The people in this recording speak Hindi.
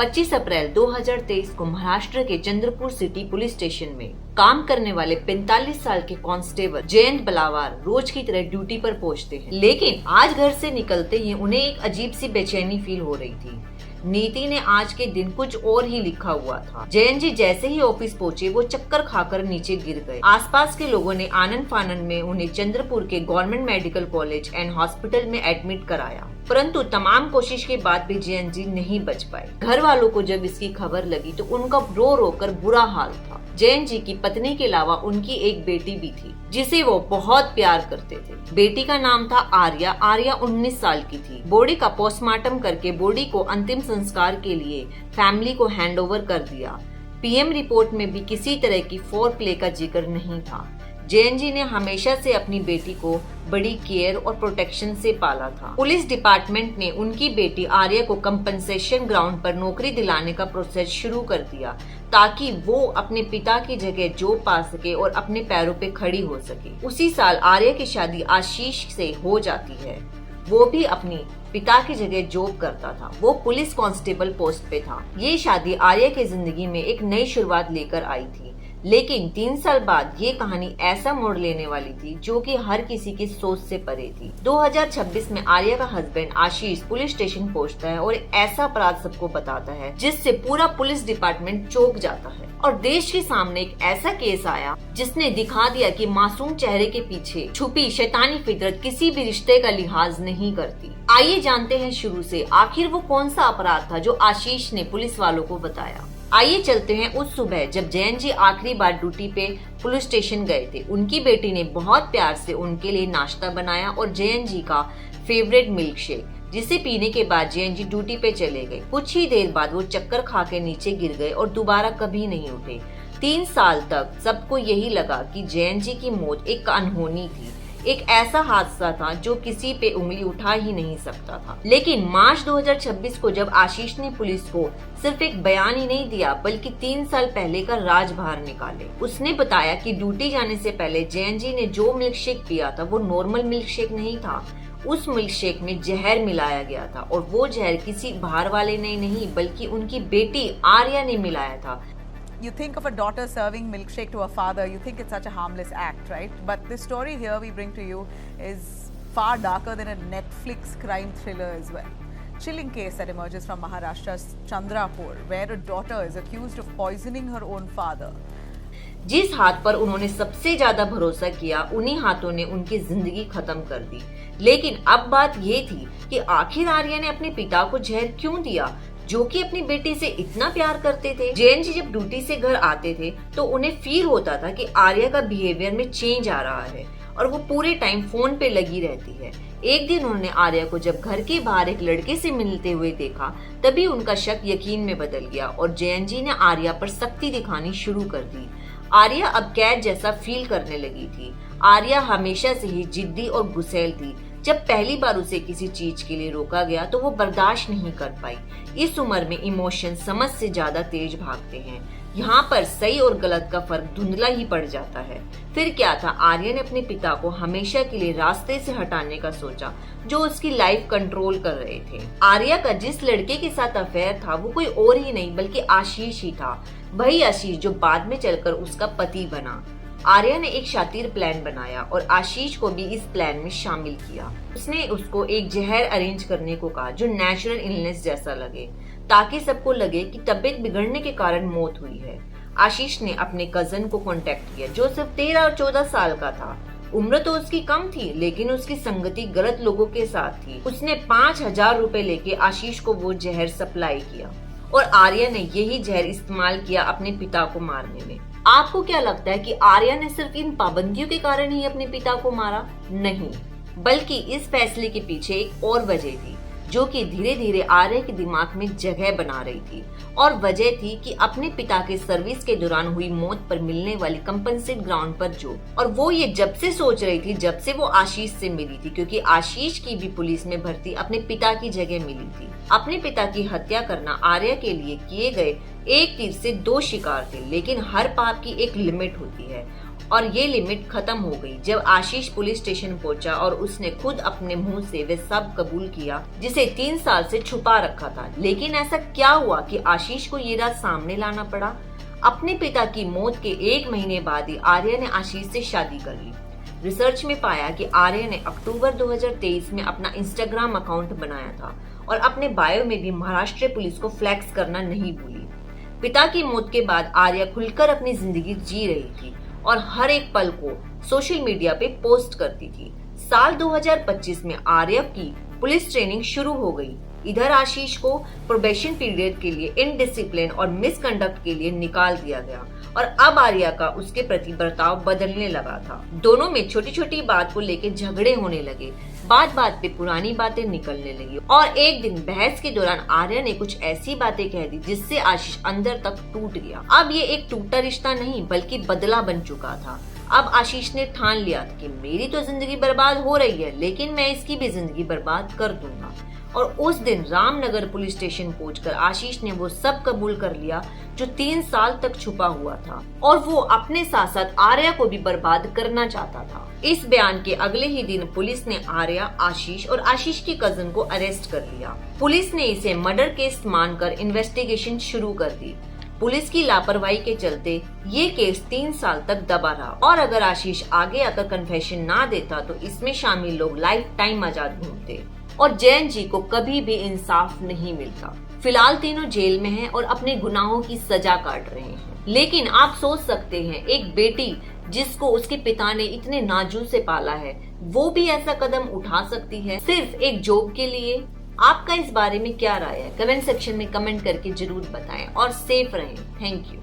25 अप्रैल 2023 को महाराष्ट्र के चंद्रपुर सिटी पुलिस स्टेशन में काम करने वाले 45 साल के कांस्टेबल जयंत बलावार रोज की तरह ड्यूटी पर पहुंचते हैं, लेकिन आज घर से निकलते ही उन्हें एक अजीब सी बेचैनी फील हो रही थी। नीति ने आज के दिन कुछ और ही लिखा हुआ था। जयंत जी जैसे ही ऑफिस पहुंचे वो चक्कर खाकर नीचे गिर गए। आसपास के लोगों ने आनन फानन में उन्हें चंद्रपुर के government medical college and hospital में एडमिट कराया, परंतु तमाम कोशिश के बाद भी जयंत जी नहीं बच पाए। घर वालों को जब इसकी खबर लगी तो उनका रो रो कर बुरा हाल था। जयंत जी की पत्नी के अलावा उनकी एक बेटी भी थी जिसे वो बहुत प्यार करते थे। बेटी का नाम था आर्या। आर्या 19 साल की थी। बॉडी का पोस्टमार्टम करके बॉडी को अंतिम संस्कार के लिए फैमिली को हैंडओवर कर दिया। पीएम रिपोर्ट में भी किसी तरह की फोर प्ले का जिक्र नहीं था। जयंत जी ने हमेशा से अपनी बेटी को बड़ी केयर और प्रोटेक्शन से पाला था। पुलिस डिपार्टमेंट ने उनकी बेटी आर्या को कंपनसेशन ग्राउंड पर नौकरी दिलाने का प्रोसेस शुरू कर दिया ताकि वो अपने पिता की जगह जॉब पा सके और अपने पैरों पे खड़ी हो सके। उसी साल आर्या की शादी आशीष से हो जाती है। वो भी अपनी पिता की जगह जॉब करता था। वो पुलिस कांस्टेबल पोस्ट पे था। ये शादी आर्या की जिंदगी में एक नई शुरुआत लेकर आई थी, लेकिन 3 साल बाद ये कहानी ऐसा मोड़ लेने वाली थी जो कि हर किसी की सोच से परे थी। 2026 में आर्या का हस्बैंड आशीष पुलिस स्टेशन पहुंचता है और एक ऐसा अपराध सबको बताता है जिससे पूरा पुलिस डिपार्टमेंट चौंक जाता है और देश के सामने एक ऐसा केस आया जिसने दिखा दिया कि मासूम चेहरे के पीछे छुपी शैतानी फितरत किसी भी रिश्ते का लिहाज नहीं करती। आइए जानते हैं शुरू से आखिर वो कौन सा अपराध था जो आशीष ने पुलिस वालों को बताया। आइए चलते हैं उस सुबह जब जयंत जी आखिरी बार ड्यूटी पे पुलिस स्टेशन गए थे। उनकी बेटी ने बहुत प्यार से उनके लिए नाश्ता बनाया और जयंत जी का फेवरेट मिल्क शेक, जिसे पीने के बाद जयंत जी ड्यूटी पे चले गए। कुछ ही देर बाद वो चक्कर खा के नीचे गिर गए और दोबारा कभी नहीं उठे। 3 साल तक सबको यही लगा कि जयंत जी की मौत एक अनहोनी थी, एक ऐसा हादसा था जो किसी पे उंगली उठा ही नहीं सकता था। लेकिन मार्च 2026 को जब आशीष ने पुलिस को सिर्फ एक बयान ही नहीं दिया बल्कि 3 साल पहले का राज बाहर निकाले। उसने बताया कि ड्यूटी जाने से पहले जयंत जी ने जो मिल्क शेक पिया था वो नॉर्मल मिल्क शेक नहीं था। उस मिल्क शेक में जहर मिलाया गया था और वो जहर किसी बाहर वाले ने नहीं बल्कि उनकी बेटी आर्या ने मिलाया था। You think of a daughter serving milkshake to a father, you think it's such a harmless act, right? But this story here we bring to you is far darker than a Netflix crime thriller as well. Chilling case that emerges from Maharashtra's Chandrapur, where a daughter is accused of poisoning her own father. जिस हाथ पर उन्होंने सबसे ज्यादा भरोसा किया उन्हीं हाथों ने उनकी जिंदगी खत्म कर दी। लेकिन अब बात ये थी कि आखिर आर्या ने अपने पिता को जहर क्यों दिया जो कि अपनी बेटी से इतना प्यार करते थे। जयंत जी जब ड्यूटी से घर आते थे तो उन्हें फील होता था कि आर्या का बिहेवियर में चेंज आ रहा है और वो पूरे टाइम फोन पे लगी रहती है। एक दिन उन्होंने आर्या को जब घर के बाहर एक लड़के से मिलते हुए देखा तभी उनका शक यकीन में बदल गया और जयंत जी ने आर्या पर सख्ती दिखानी शुरू कर दी। आर्या अब कैद जैसा फील करने लगी थी। आर्या हमेशा से ही जिद्दी और गुस्सैल थी। जब पहली बार उसे किसी चीज के लिए रोका गया तो वो बर्दाश्त नहीं कर पाई। इस उम्र में इमोशन समझ से ज्यादा तेज भागते हैं। यहाँ पर सही और गलत का फर्क धुंधला ही पड़ जाता है। फिर क्या था, आर्या ने अपने पिता को हमेशा के लिए रास्ते से हटाने का सोचा जो उसकी लाइफ कंट्रोल कर रहे थे। आर्या का जिस लड़के के साथ अफेयर था वो कोई और ही नहीं बल्कि आशीष ही था। वही आशीष जो बाद में चलकर उसका पति बना। आर्या ने एक शातिर प्लान बनाया और आशीष को भी इस प्लान में शामिल किया। उसने उसको एक जहर अरेंज करने को कहा जो नेचुरल इलनेस जैसा लगे ताकि सबको लगे कि तबीयत बिगड़ने के कारण मौत हुई है। आशीष ने अपने कजन को कांटेक्ट किया जो सिर्फ 13 और 14 साल का था। उम्र तो उसकी कम थी लेकिन उसकी संगति गलत लोगों के साथ थी। उसने 5,000 रुपए लेके आशीष को वो जहर सप्लाई किया और आर्या ने यही जहर इस्तेमाल किया अपने पिता को मारने में। आपको क्या लगता है कि आर्या ने सिर्फ इन पाबंदियों के कारण ही अपने पिता को मारा? नहीं, बल्कि इस फैसले के पीछे एक और वजह थी जो कि धीरे धीरे आर्या के दिमाग में जगह बना रही थी और वजह थी कि अपने पिता के सर्विस के दौरान हुई मौत पर मिलने वाली कंपनसेट ग्राउंड पर जॉब। और वो ये जब से सोच रही थी जब से वो आशीष से मिली थी, क्योंकि आशीष की भी पुलिस में भर्ती अपने पिता की जगह मिली थी। अपने पिता की हत्या करना आर्या के लिए किए गए एक तीर से 2 शिकार थे, लेकिन हर पाप की एक लिमिट होती है और ये लिमिट खत्म हो गई जब आशीष पुलिस स्टेशन पहुंचा और उसने खुद अपने मुंह से वे सब कबूल किया जिसे 3 साल से छुपा रखा था। लेकिन ऐसा क्या हुआ कि आशीष को ये राज सामने लाना पड़ा? अपने पिता की मौत के 1 महीने बाद ही आर्या ने आशीष से शादी कर ली। रिसर्च में पाया कि आर्या ने अक्टूबर 2023 में अपना इंस्टाग्राम अकाउंट बनाया था और अपने बायो में भी महाराष्ट्र पुलिस को फ्लैक्स करना नहीं भूली। पिता की मौत के बाद आर्या खुलकर अपनी जिंदगी जी रही थी और हर एक पल को सोशल मीडिया पे पोस्ट करती थी। साल 2025 में आर्या की पुलिस ट्रेनिंग शुरू हो गई। इधर आशीष को प्रोबेशन पीरियड के लिए इनडिसिप्लिन और मिसकंडक्ट के लिए निकाल दिया गया और अब आर्या का उसके प्रति बर्ताव बदलने लगा था। दोनों में छोटी छोटी बात को लेकर झगड़े होने लगे, बात बात पे पुरानी बातें निकलने लगी और एक दिन बहस के दौरान आर्या ने कुछ ऐसी बातें कह दी जिससे आशीष अंदर तक टूट गया। अब ये एक टूटा रिश्ता नहीं बल्कि बदला बन चुका था। अब आशीष ने ठान लिया कि मेरी तो जिंदगी बर्बाद हो रही है लेकिन मैं इसकी भी जिंदगी बर्बाद कर दूंगा। और उस दिन रामनगर पुलिस स्टेशन पहुंचकर आशीष ने वो सब कबूल कर लिया जो 3 साल तक छुपा हुआ था और वो अपने साथ साथ आर्या को भी बर्बाद करना चाहता था। इस बयान के अगले ही दिन पुलिस ने आर्या, आशीष और आशीष की कजन को अरेस्ट कर लिया। पुलिस ने इसे मर्डर केस मानकर इन्वेस्टिगेशन शुरू कर दी। पुलिस की लापरवाही के चलते ये केस 3 साल तक दबा रहा और अगर आशीष आगे आकर कन्फेशन ना देता तो इसमें शामिल लोग लाइफ टाइम आजाद घूमते और जैन जी को कभी भी इंसाफ नहीं मिलता। फिलहाल तीनों जेल में हैं और अपने गुनाहों की सजा काट रहे हैं। लेकिन आप सोच सकते हैं एक बेटी जिसको उसके पिता ने इतने नाजुक से पाला है वो भी ऐसा कदम उठा सकती है सिर्फ एक जॉब के लिए? आपका इस बारे में क्या राय है? कमेंट सेक्शन में कमेंट करके जरूर बताएं और सेफ रहें। Thank you.